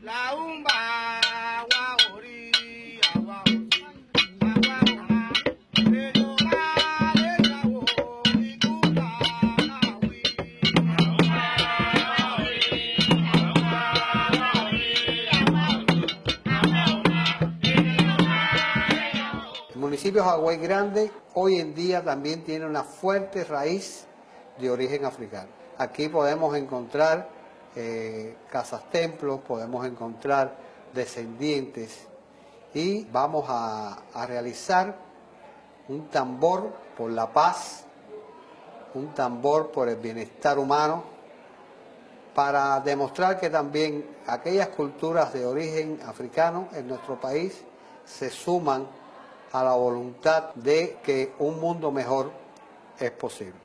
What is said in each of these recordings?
La umba waori awaosi awaona reyora reyawo ikula nawi. El municipio de Jagüey Grande hoy en día también tiene una fuerte raíz de origen africano. Aquí podemos encontrar casas templos, podemos encontrar descendientes y vamos a realizar un tambor por la paz, un tambor por el bienestar humano, para demostrar que también aquellas culturas de origen africano en nuestro país se suman a la voluntad de que un mundo mejor es posible.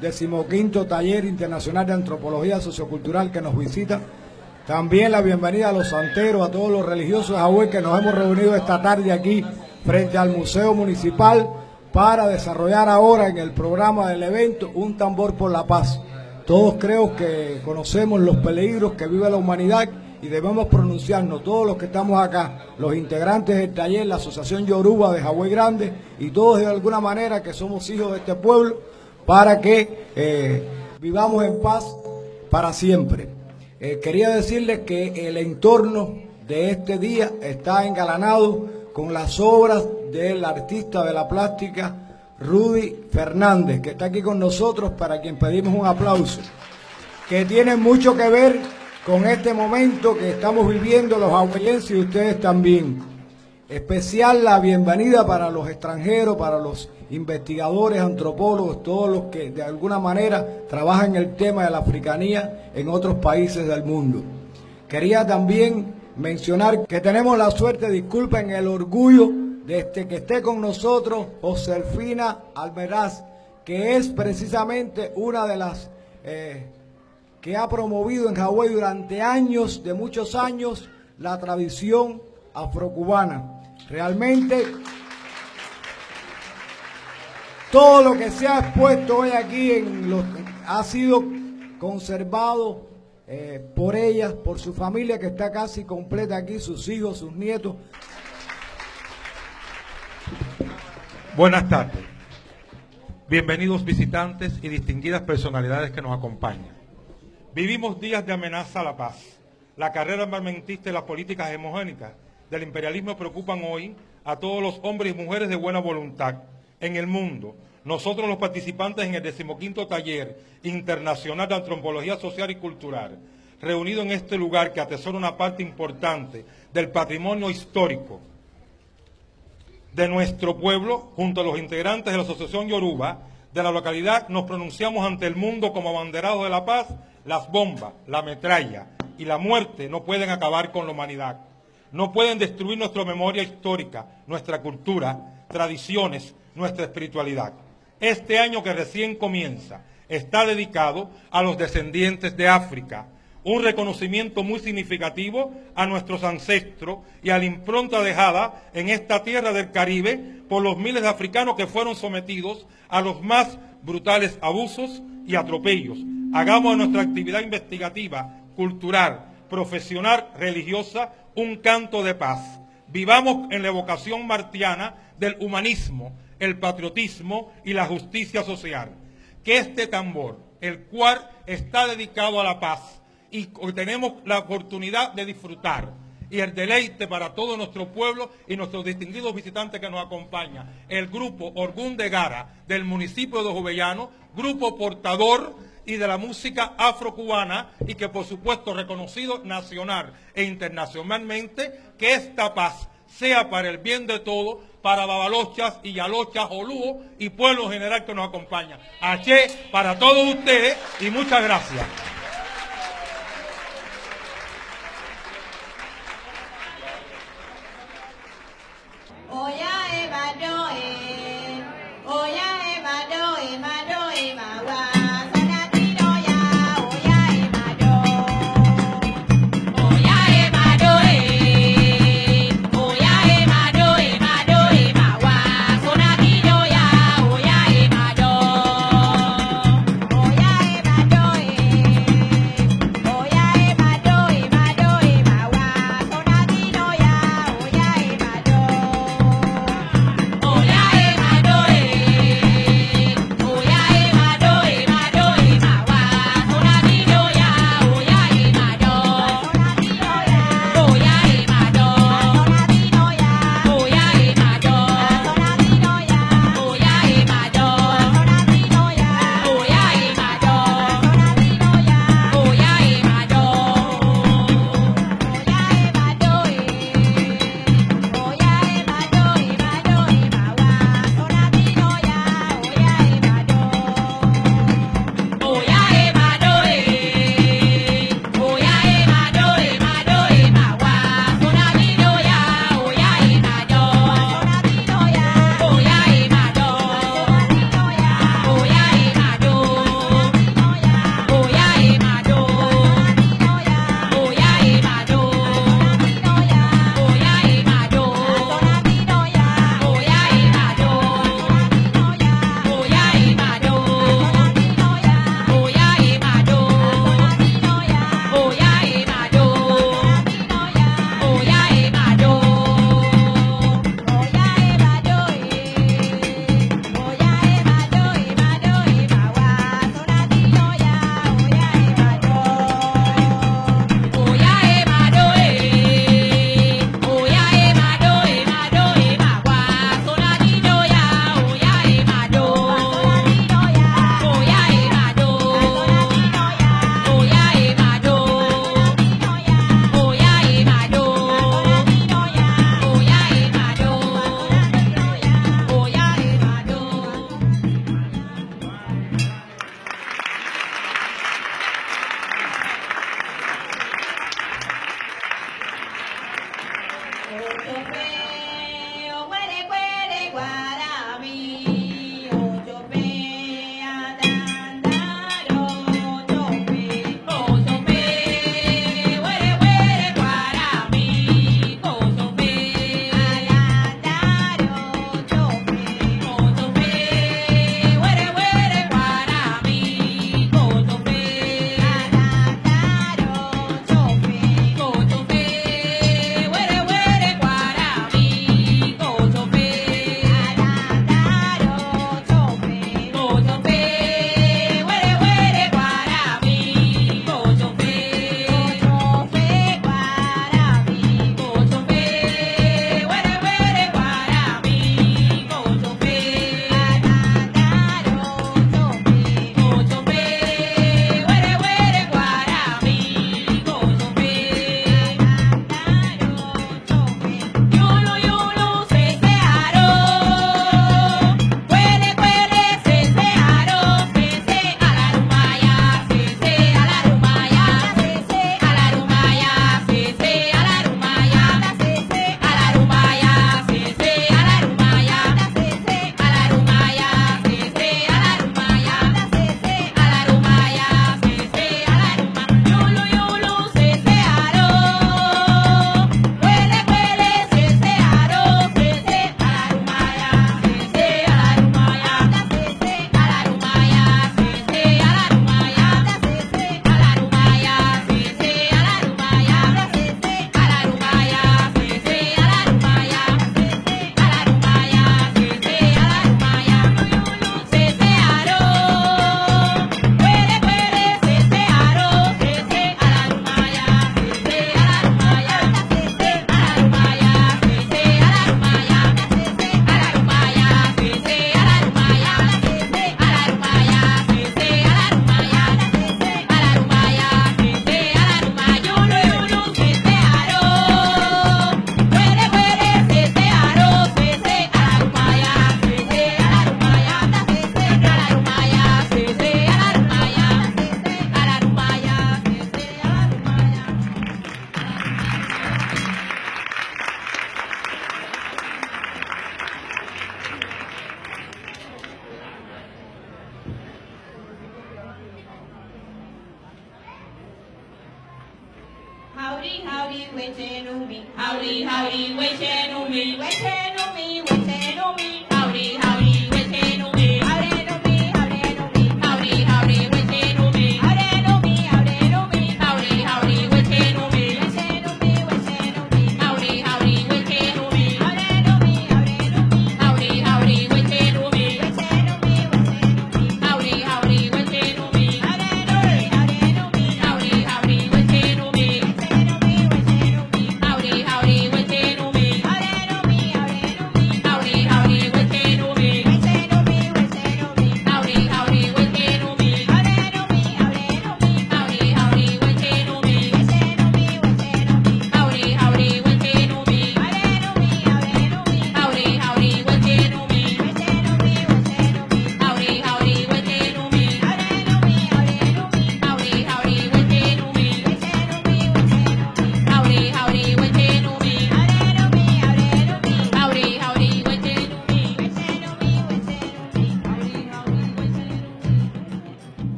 Decimoquinto Taller Internacional de Antropología Sociocultural que nos visita. También la bienvenida a los santeros, a todos los religiosos de Jagüey que nos hemos reunido esta tarde aquí frente al Museo Municipal para desarrollar ahora en el programa del evento un tambor por la paz. Todos creo que conocemos los peligros que vive la humanidad y debemos pronunciarnos, todos los que estamos acá, los integrantes del taller, la Asociación Yoruba de Jagüey Grande y todos de alguna manera que somos hijos de este pueblo, para que vivamos en paz para siempre. quería decirles que el entorno de este día está engalanado con las obras del artista de la plástica Rudy Fernández, que está aquí con nosotros, para quien pedimos un aplauso, que tiene mucho que ver con este momento que estamos viviendo los ahueyenses y ustedes también. Especial la bienvenida para los extranjeros, para los investigadores, antropólogos, todos los que de alguna manera trabajan el tema de la africanía en otros países del mundo. Quería también mencionar que tenemos la suerte, disculpen el orgullo, de que esté con nosotros Joselfina Almeraz, que es precisamente una de las que ha promovido en Hawái durante años, de muchos años, la tradición afrocubana. Realmente todo lo que se ha expuesto hoy aquí ha sido conservado por ella, por su familia, que está casi completa aquí, sus hijos, sus nietos. Buenas tardes. Bienvenidos visitantes y distinguidas personalidades que nos acompañan. Vivimos días de amenaza a la paz. La carrera armamentista y las políticas hegemónicas del imperialismo preocupan hoy a todos los hombres y mujeres de buena voluntad en el mundo. Nosotros, los participantes en el 15º Taller Internacional de Antropología Social y Cultural, reunido en este lugar que atesora una parte importante del patrimonio histórico de nuestro pueblo, junto a los integrantes de la Asociación Yoruba de la localidad, nos pronunciamos ante el mundo como abanderados de la paz. Las bombas, la metralla y la muerte no pueden acabar con la humanidad. No pueden destruir nuestra memoria histórica, nuestra cultura, tradiciones, nuestra espiritualidad. Este año que recién comienza está dedicado a los descendientes de África, un reconocimiento muy significativo a nuestros ancestros y a la impronta dejada en esta tierra del Caribe por los miles de africanos que fueron sometidos a los más brutales abusos y atropellos. Hagamos de nuestra actividad investigativa, cultural, profesional, religiosa, un canto de paz. Vivamos en la evocación martiana del humanismo, el patriotismo y la justicia social. Que este tambor, el cual está dedicado a la paz, y hoy tenemos la oportunidad de disfrutar y el deleite para todo nuestro pueblo y nuestros distinguidos visitantes que nos acompañan. El grupo Orgún de Gara del municipio de Jovellano, grupo portador y de la música afrocubana, y que por supuesto reconocido nacional e internacionalmente, que esta paz sea para el bien de todos, para Babalochas y Yalochas, Olúo y pueblo en general que nos acompaña. Aché para todos ustedes y muchas gracias.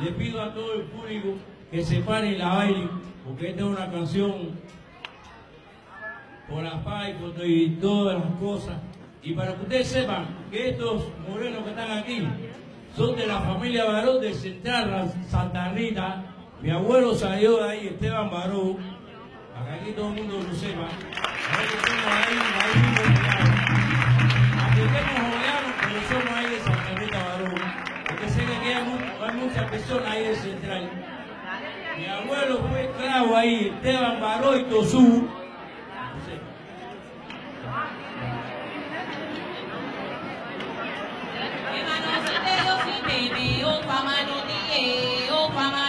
Le pido a todo el público que se pare y la baile, porque esta es una canción por la paz y todas las cosas. Y para que ustedes sepan que estos morenos que están aquí son de la familia Baró de Central Santa Rita. Mi abuelo salió de ahí, Esteban Baró, para que aquí todo el mundo lo sepa. Aunque estemos joveanos, pero somos ahí de Santa Rita Baró. Porque sé que hay muchas personas ahí de Central. Mi abuelo fue esclavo ahí, Esteban Baró y Tosú. Pama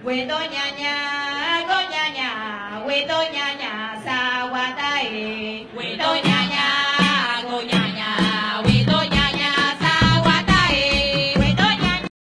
Wedo ñaña, sawatae, wedo ñaña.